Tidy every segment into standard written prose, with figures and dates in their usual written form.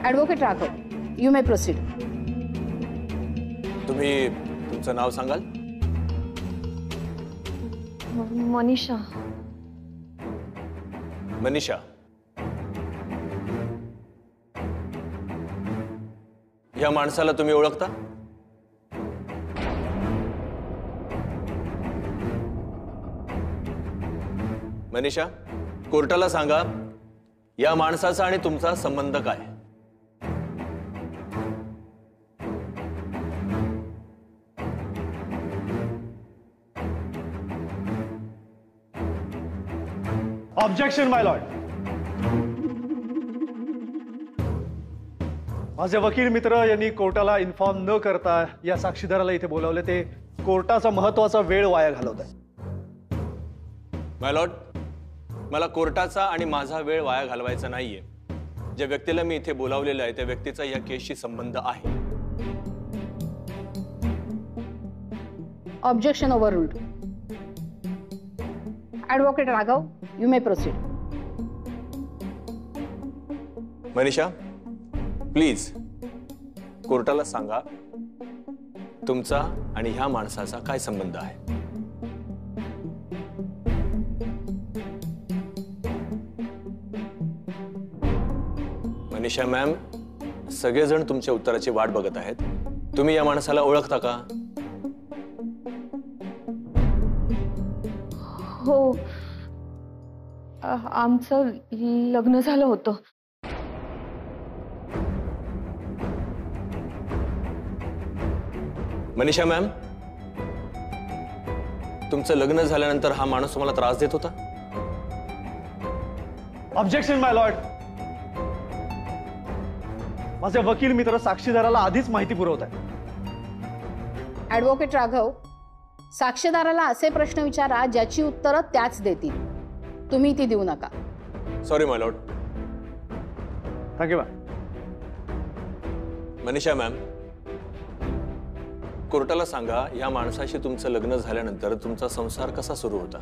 Advocate Raghav, you may proceed. तुम्ही तुमचं नाव सांगाल? मनीषा. मनीषा, या माणसाला तुम्ही ओळखता? मनीषा, कोर्टाला सांगा या माणसाचा आणि तुमचा संबंध काय? ऑब्जेक्शन माय लॉर्ड. माझे वकील मित्र यांनी कोर्टाला इन्फॉर्म न करता या साक्षीदाराला इथे बोलावले, ते कोर्टाचा महत्वाचा वेळ वाया घालवत आहे. माय लॉर्ड, मला कोर्टाचा आणि माझा वेळ वाया घालवायचा नाहीये. ज्या व्यक्तीला मी इथे बोलावलेलं आहे त्या व्यक्तीचा या केसशी संबंध आहे. Objection overruled. Advocate Raghav, you may proceed. Manisha, please कोर्टाला सांगा तुमचा आणि ह्या माणसाचा काय संबंध आहे. मनीषा मॅम, सगळेजण तुमच्या उत्तराची वाट बघत आहेत. तुम्ही या माणसाला ओळखता का? हो, आमचं लग्न झालं होतं. मनीषा मॅम, तुमचं लग्न झाल्यानंतर हा माणूस तुम्हाला त्रास देत होता? ऑब्जेक्शन माय लॉर्ड. माझे वकील मित्र साक्षीदाराला आधीच माहिती पुरवत आहे. ॲडव्होकेट राघव, साक्षीदाराला असे प्रश्न विचारा ज्याची उत्तरं त्याच देतील. तुम्ही ती देऊ नका. Sorry my lord. Thank you ma'am. Manisha ma'am, कोर्टाला सांगा या माणसाशी तुमचं लग्न झाल्यानंतर तुमचा संसार कसा सुरू होता?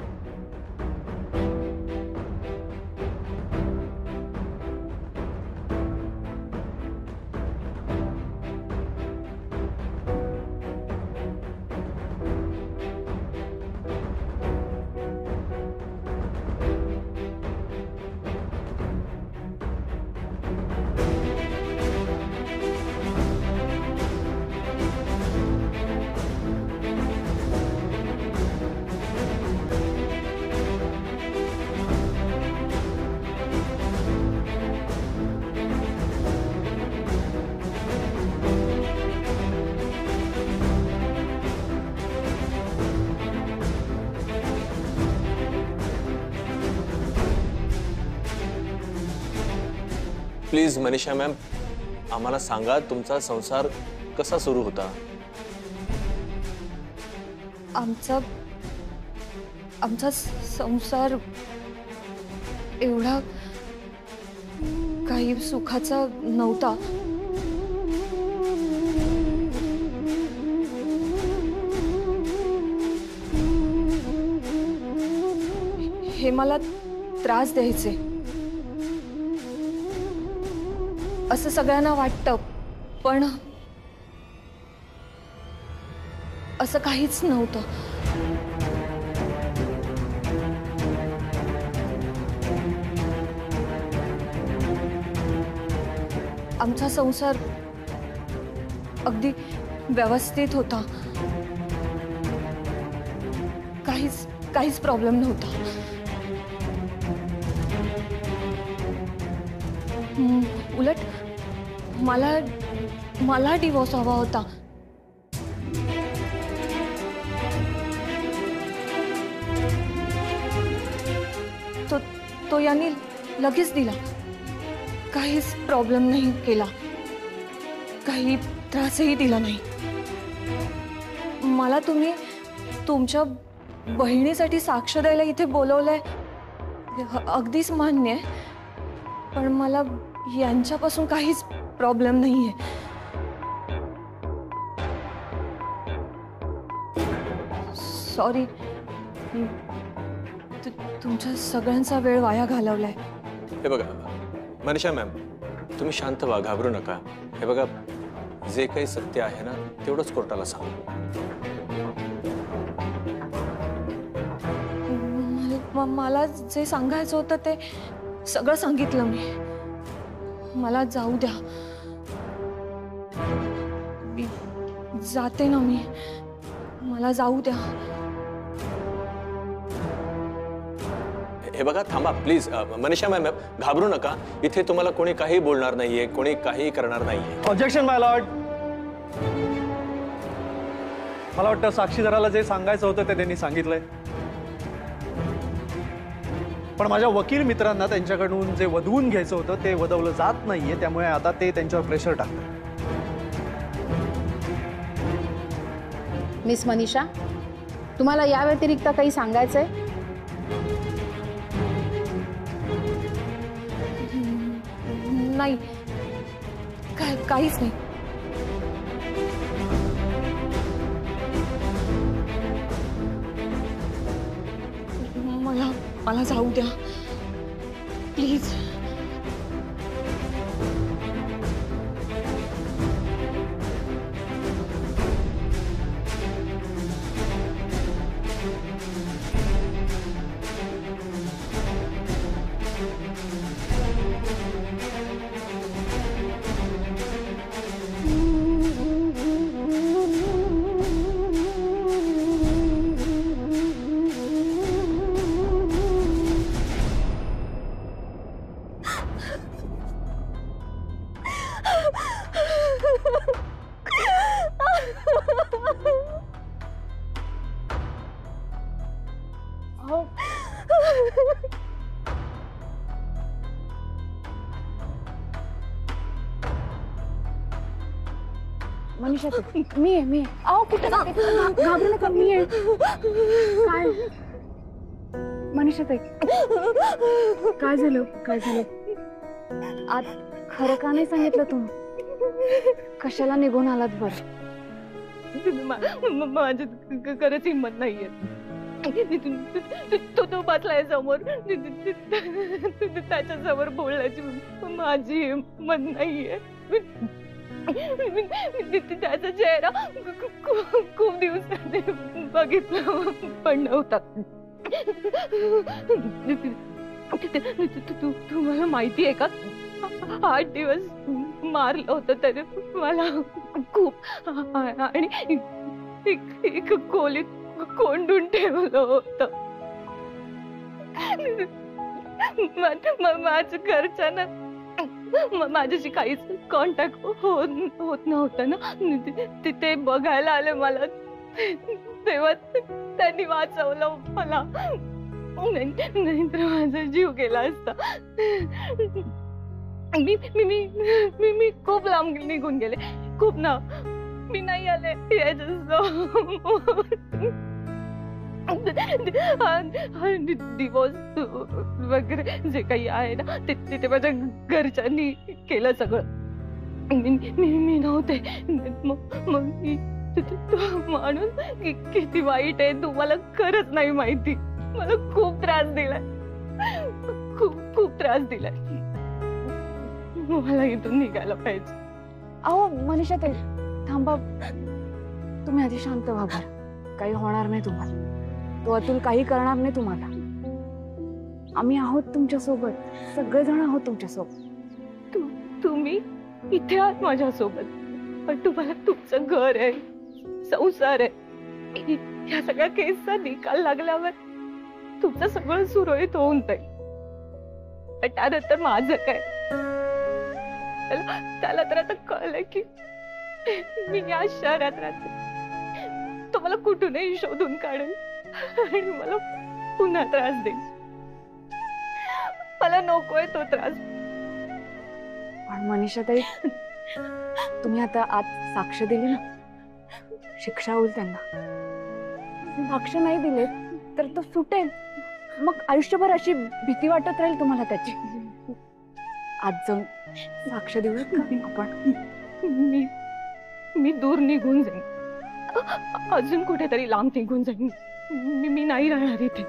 प्लीज मनीषा मॅम, आम्हाला सांगा तुमचा संसार कसा सुरू होता? आमचा संसार एवढा काही सुखाचा नव्हता. हे मला त्रास द्यायचे असं सगळ्यांना वाटतं, पण असं काहीच नव्हतं. आमचा संसार अगदी व्यवस्थित होता. काहीच प्रॉब्लेम नव्हता. उलट मला डिवोर्स हवा होता. तो यांनी लगेच दिला. काहीच प्रॉब्लेम नाही केला, काही त्रासही दिला नाही. मला तुम्ही तुमच्या बहिणीसाठी साक्ष द्यायला इथे बोलवलंय, अगदीच मान्य आहे, पण मला यांच्यापासून काहीच प्रॉब्लेम नाहीये. सॉरी, तुमच्या सगळ्यांचा वेळ वाया घालवलाय. हे बघा मनीषा मॅम, तुम्ही शांत व्हा, घाबरू नका. हे बघा, जे काही सत्य आहे ना तेवढंच कोर्टाला सांगू. मला जे सांगायचं होतं ते सगळं सांगितलं मी. मला जाऊ द्या. मी जाते ना. मला जाऊ द्या. हे बघा, थांबा प्लीज. मनीषा मॅम, घाबरू नका. इथे तुम्हाला कोणी काही बोलणार नाहीये, कोणी काही करणार नाहीये. ऑब्जेक्शन माय लॉर्ड. मला वाटतं साक्षीदाराला जे सांगायचं होतं ते त्यांनी सांगितलंय. पण माझ्या वकील मित्रांना त्यांच्याकडून जे वधवून घ्यायचं होतं ते वधवलं जात नाहीये, त्यामुळे आता ते त्यांच्यावर प्रेशर टाकतात. मिस मनीषा, तुम्हाला या व्यतिरिक्त काही सांगायचंय? नाही, काहीच नाही. मला जाऊ द्या प्लीज. मनीषा, मी आहे. अहो, कुठे घाबरू नका, मी आहे. काय मनीषा ताई, काय झालं? आज खरं का नाही सांगितलं तुम्ही? कशाला निघून आलात बरं? माझ्यात खरंच हिंमत नाहीये. तो बसलाय समोर, त्याच्या समोर बोलण्याची माझी हिंमत नाहीये. त्याचा चेहरा खूप दिवसांनी बघितला पण नव्हता. तुम्हाला माहिती आहे का, 8 दिवस मारलं होतं तरी मला खूप, आणि एक खोलीत कोंडून ठेवलं होतं. माझ्या घरच्यांना माझ्याशी काहीच कॉन्टॅक्ट होत नव्हतं ना. तिथे बघायला आले मला, तेव्हा त्यांनी वाचवलं मला. नाहीतर माझा जीव गेला असता. मी खूप लांब निघून गेले, खूप ना. मी नाही आले डिवोर्स वगैरे जे काही आहे ना ते माझ्या घरच्यांनी केलं सगळं. मी नव्हते. मग तो माणूस किती वाईट आहे तुम्हाला खरंच नाही माहिती. मला खूप त्रास दिलाय, खूप त्रास दिलाय. मला इथून निघायला पाहिजे. अहो मनीषा ताई, थांबा. तुम्ही आधी शांत व्हा बरं. काही होणार नाही तुम्हाला. तो अतुल काही करणार नाही तुम्हाला. आम्ही आहोत तुमच्या सोबत, सगळेजण आहोत तुमच्या सोबत. तुम्ही इथे आहात माझ्या सोबत, पण तुम्हाला तुमचं घर आहे, संसार आहे. या सगळ्या केसचा निकाल लागल्यावर तुमचं सगळं सुरळीत होऊन जाईल. पण त्यानंतर माझं काय? त्याला तर आता कळलं की मी या शहरात राहते. तो मला कुठूनही शोधून काढेल आणि मला पुन्हा त्रास देईल. मला नकोय तो त्रास. पण मनीषा ताई, तुम्ही आता आज साक्ष दिली ना, शिक्षा होईल त्यांना. साक्ष नाही दिले तर तो सुटेल. मग आयुष्यभर अशी भीती वाटत राहील तुम्हाला त्याची. आज जाऊन साक्ष देऊयात का आपण? मी दूर निघून जाईन, अजून कुठेतरी लांब निघून जाईन. मी नाही राहणार इथे.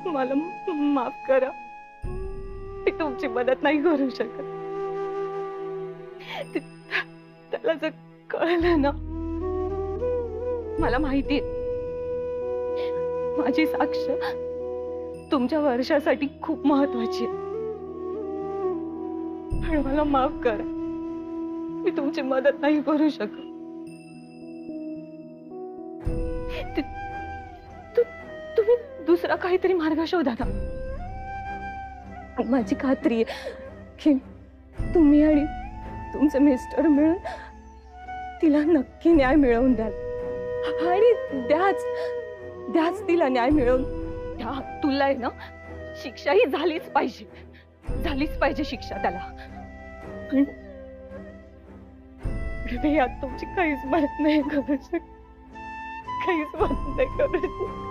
मला माफ करा. मी तुमची मदत नाही करू शकत. त्याला जर कळलं ना, मला माहितीये माझी साक्ष तुमच्या वर्षासाठी खूप महत्वाची आहे. पण मला माफ करा, मी तुमची मदत नाही करू शकत. तुम्ही दुसरा काहीतरी मार्ग शोधा ना. माझी खात्री आहे की तुम्ही आणि तुमचे मिस्टर मिळून तिला नक्की न्याय मिळवून द्याल. आणि द्याच तिला न्याय मिळवून द्या. तुला आहे ना, शिक्षा ही झालीच पाहिजे शिक्षा त्याला. पण मी यात तुमची काहीच मदत नाही करू शकत, काहीच मदत नाही करू शकत.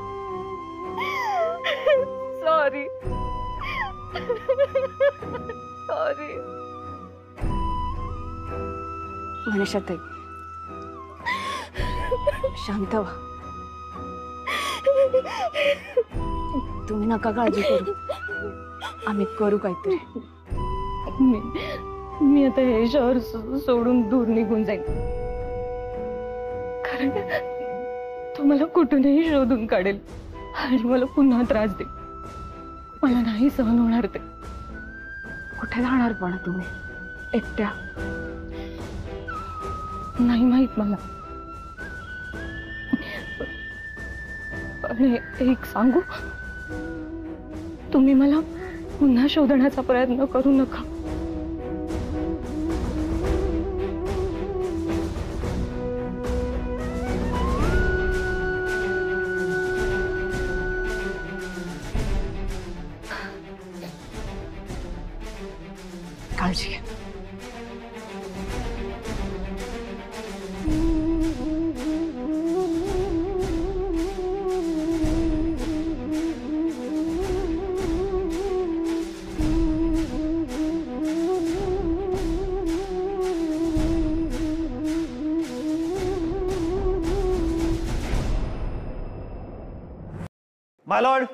सॉरी. मनीषाताई, शांत व्हा. तुम्ही नका काळजी करू, आम्ही करू काहीतरी. मी आता हे शहर सोडून दूर निघून जाईन, कारण तो मला कुठूनही शोधून काढेल आणि मला पुन्हा त्रास देईल. मला नाही सहन होणार ते. कुठे जाणार पण तुम्ही एकट्या? नाही माहित मला. पण एक सांगू, तुम्ही मला पुन्हा शोधण्याचा प्रयत्न करू नका. काळजी घ्या. माय लॉर्ड,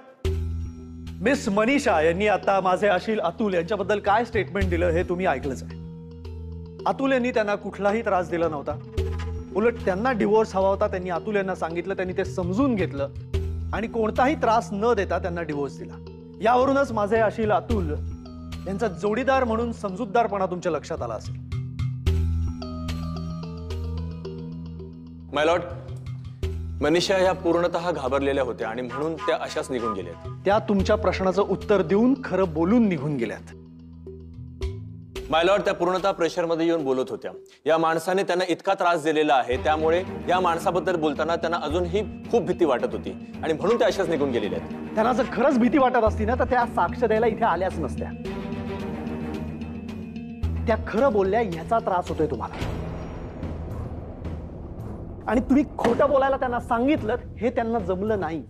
मिस मनीषा यांनी आता माझे अशील अतुल यांच्याबद्दल काय स्टेटमेंट दिलं हे तुम्ही ऐकलंच आहे. अतुल यांनी त्यांना कुठलाही त्रास दिला नव्हता. उलट त्यांना डिवोर्स हवा होता. त्यांनी अतुल यांना सांगितलं, त्यांनी ते समजून घेतलं आणि कोणताही त्रास न देता त्यांना डिवोर्स दिला. यावरूनच माझे अशील अतुल यांचा जोडीदार म्हणून समजूतदारपणा तुमच्या लक्षात आला असेल. माय लॉर्ड, मनीषा ह्या पूर्णतः घाबरलेल्या होत्या आणि म्हणून त्या अशाच निघून गेल्यात. त्या तुमच्या प्रश्नाचं उत्तर देऊन खरं बोलून निघून गेल्यात. माय लॉर्ड, त्या पूर्णतः प्रेशरमध्ये येऊन बोलत होत्या. या माणसाने त्यांना इतका त्रास दिलेला आहे, त्यामुळे या माणसाबद्दल बोलताना त्यांना अजूनही खूप भीती वाटत होती आणि म्हणून त्या अशाच निघून गेलेल्या आहेत. त्यांना जर खरंच भीती वाटत असती ना, तर त्या साक्ष द्यायला इथे आल्याच नसत्या. त्या खरं बोलल्या ह्याचा त्रास होतोय तुम्हाला, आणि तुम्ही खोटं बोलायला त्यांना सांगितलं हे त्यांना जमलं नाही.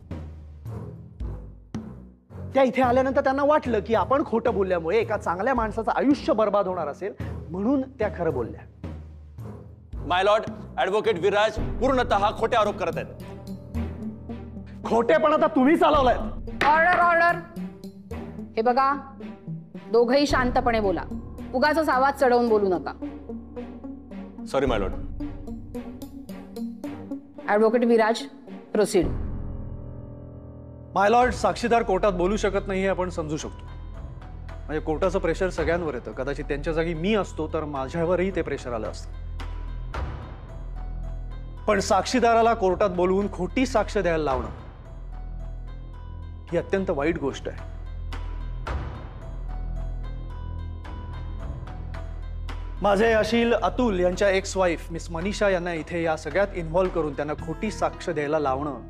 त्या इथे आल्यानंतर त्यांना वाटलं की आपण खोटं बोलल्यामुळे एका चांगल्या माणसाचं आयुष्य बर्बाद होणार असेल, म्हणून त्या खरं बोलल्या. माय लॉर्ड, ऍडव्होकेट विराज पूर्णतः खोटे आरोप करत आहेत. खोटेपणा तर तुम्ही चालवलाय. Order order. हे बघा, दोघंही शांतपणे बोला. उगाचच आवाज चढवून बोलू नका. Sorry my lord. Advocate Viraj, proceed. My lord, साक्षीदार कोर्टात बोलू शकत नाही हे आपण समजू शकतो. म्हणजे कोर्टाचं प्रेशर सगळ्यांवर येतं. कदाचित त्यांच्या जागी मी असतो तर माझ्यावरही ते प्रेशर आलं असतं. पण साक्षीदाराला कोर्टात बोलवून खोटी साक्ष द्यायला लावणं ही अत्यंत वाईट गोष्ट आहे. माझे अशील अतुल यांच्या एक्स वाईफ मिस मनीषा यांना इथे या सगळ्यात इन्व्हॉल्व करून त्यांना खोटी साक्ष द्यायला लावणं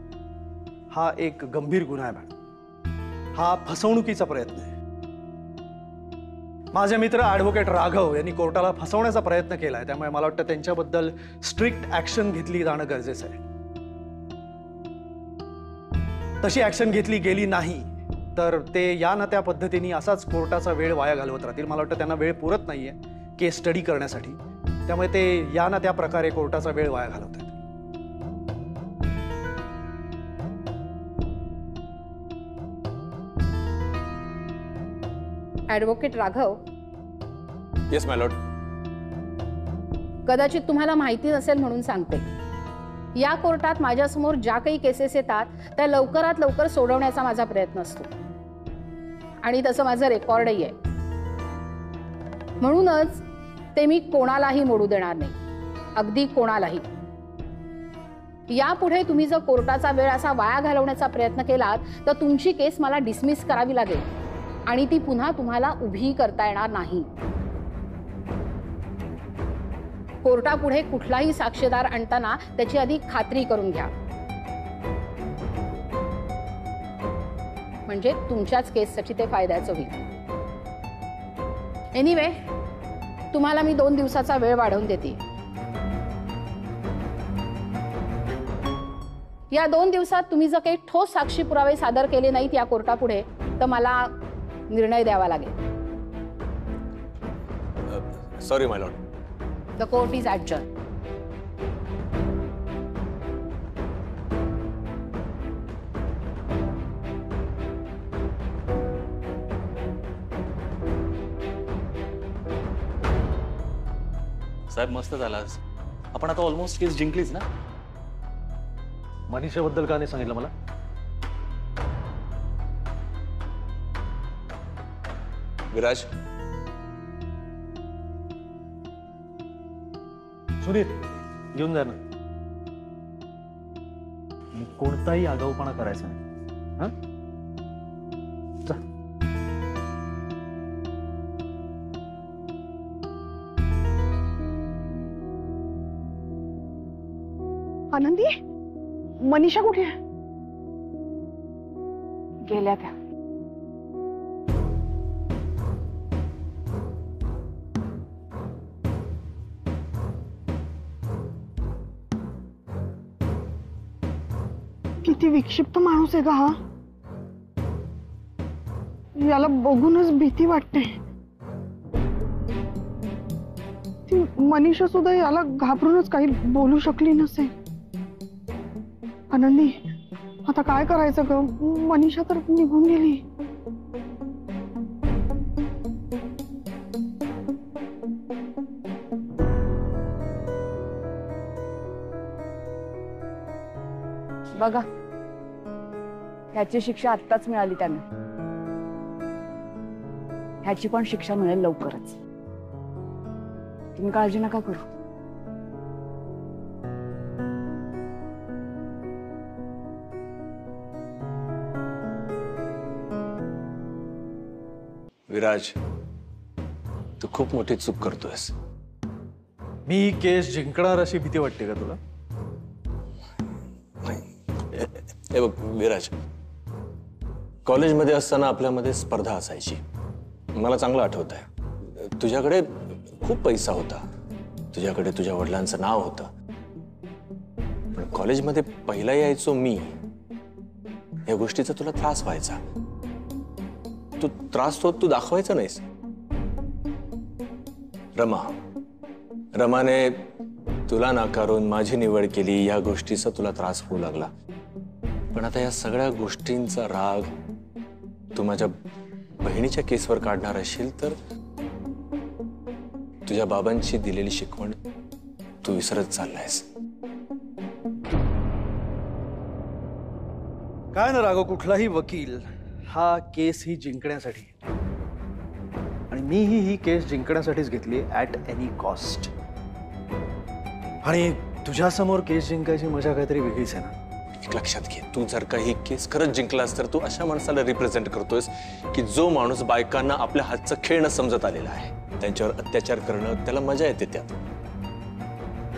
हा एक गंभीर गुन्हा आहे मॅडम. हा फसवणुकीचा प्रयत्न आहे. माझे मित्र ॲडव्होकेट राघव यांनी कोर्टाला फसवण्याचा प्रयत्न केलाय, त्यामुळे मला वाटतं त्यांच्याबद्दल स्ट्रिक्ट ऍक्शन घेतली जाणं गरजेचं आहे. तशी ऍक्शन घेतली गेली नाही तर ते या ना त्या पद्धतीने असाच कोर्टाचा वेळ वाया घालवत राहतील. मला वाटतं त्यांना वेळ पुरत नाहीये केस स्टडी करण्यासाठी, त्यामुळे ते या ना त्या प्रकारे कोर्टाचा वेळ वाया घालवतात. ॲडव्होकेट राघव, येस माय लॉर्ड. कदाचित तुम्हाला माहिती नसेल म्हणून सांगते. या कोर्टात माझ्यासमोर ज्या काही केसेस येतात त्या लवकरात लवकर सोडवण्याचा माझा प्रयत्न असतो आणि तसं माझं रेकॉर्डही आहे. म्हणूनच ते मी कोणालाही मोडू देणार नाही, अगदी कोणालाही. यापुढे तुम्ही जर कोर्टाचा वेळ असा वाया घालवण्याचा प्रयत्न केलात तर तुमची केस मला डिसमिस करावी लागेल आणि ती पुन्हा तुम्हाला उभी करता येणार नाही. कोर्टापुढे कुठलाही साक्षीदार आणताना त्याची आधी खात्री करून घ्या, म्हणजे तुमच्याच केससाठी ते फायद्याचं होईल. एनिवे, तुम्हाला मी 2 दिवसाचा वेळ वाढवून देते. या 2 दिवसात तुम्ही जर काही ठोस साक्षी पुरावे सादर केले नाहीत या कोर्टापुढे तर मला निर्णय द्यावा लागेल. Sorry my Lord. The court is adjourned. साहेब मस्त झाला आज. आपण आता ऑलमोस्ट केस जिंकलीच ना. मनीषाबद्दल का नाही सांगितलं मला? विराज, सुनील घेऊन जा ना. कोणताही आगाऊपणा करायचा नाही. हा, जा. आनंदी, मनीषा कुठे आहे? गेल्या त्या. किती विक्षिप्त माणूस आहे का हा. याला बघूनच भीती वाटते. ती मनीषा सुद्धा याला घाबरूनच काही बोलू शकली नसेल. आनंदी, आता काय करायचं ग? मनीषा तर निघून गेली. बघा, ह्याची शिक्षा आत्ताच मिळाली त्यांना. ह्याची पण शिक्षा मिळेल लवकरच. तुम्ही काळजी नका करू. विराज, तू खूप मोठी चूक करतोयस. मी ही केस जिंकणार अशी भीती वाटते का तुला? हे बघ विराज, कॉलेजमध्ये असताना आपल्यामध्ये स्पर्धा असायची. मला चांगलं आठवत आहे. तुझ्याकडे खूप पैसा होता, तुझ्याकडे तुझ्या वडिलांचं नाव होतं. पण कॉलेजमध्ये पहिला यायचो मी, या गोष्टीचा तुला त्रास व्हायचा. तू त्रास तू दाखवायचा नाहीस. रमाने तुला नाकारून माझी निवड केली, या गोष्टीचा तुला त्रास होऊ लागला. पण आता या सगळ्या गोष्टींचा राग तू माझ्या बहिणीच्या केसवर काढणार असेल तर तुझ्या बाबांची दिलेली शिकवण तू विसरत चाललायस. काय ना राघव, कुठलाही वकील हा केस ही जिंकण्यासाठी, आणि मीही ही केस जिंकण्यासाठीच घेतली ॲट एनी कॉस्ट. आणि तुझ्यासमोर केस जिंकायची मजा काहीतरी वेगळीच आहे ना. एक लक्षात घे, तू जर का ही केस खरंच जिंकलास तर तू अशा माणसाला रिप्रेझेंट करतोयस की जो माणूस बायकांना आपल्या हातचं खेळणं समजत आलेला आहे. त्यांच्यावर अत्याचार करणं त्याला मजा येते. त्यात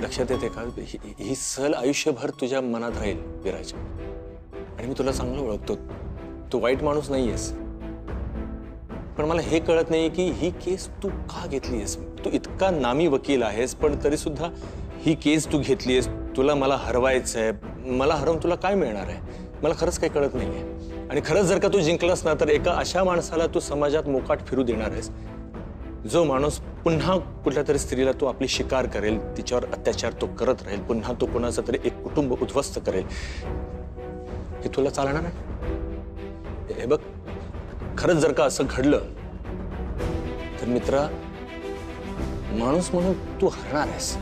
लक्षात येते का? ही सहल आयुष्यभर तुझ्या मनात राहील विराज. आणि मी तुला चांगलं ओळखतो, तू वाईट माणूस नाहीयेस. पण मला हे कळत नाही की ही केस तू का घेतलीयस. तू इतका नामी वकील आहेस पण तरी सुद्धा ही केस तू घेतलीयस. तुला मला हरवायचंय. मला हरवून तुला काय मिळणार आहे मला खरंच काही कळत नाहीये. आणि खरंच जर का तू जिंकलास ना तर एका अशा माणसाला तू समाजात मोकाट फिरू देणार आहेस जो माणूस पुन्हा कुठल्या तरी स्त्रीला तो आपली शिकार करेल, तिच्यावर अत्याचार तो करत राहील, पुन्हा तो कोणाचं तरी एक कुटुंब उद्ध्वस्त करेल. हे तुला चालणार नाही. हे बघ, खरंच जर का असं घडलं पण मित्रा, माणूस म्हणून तू हरणार आहेस.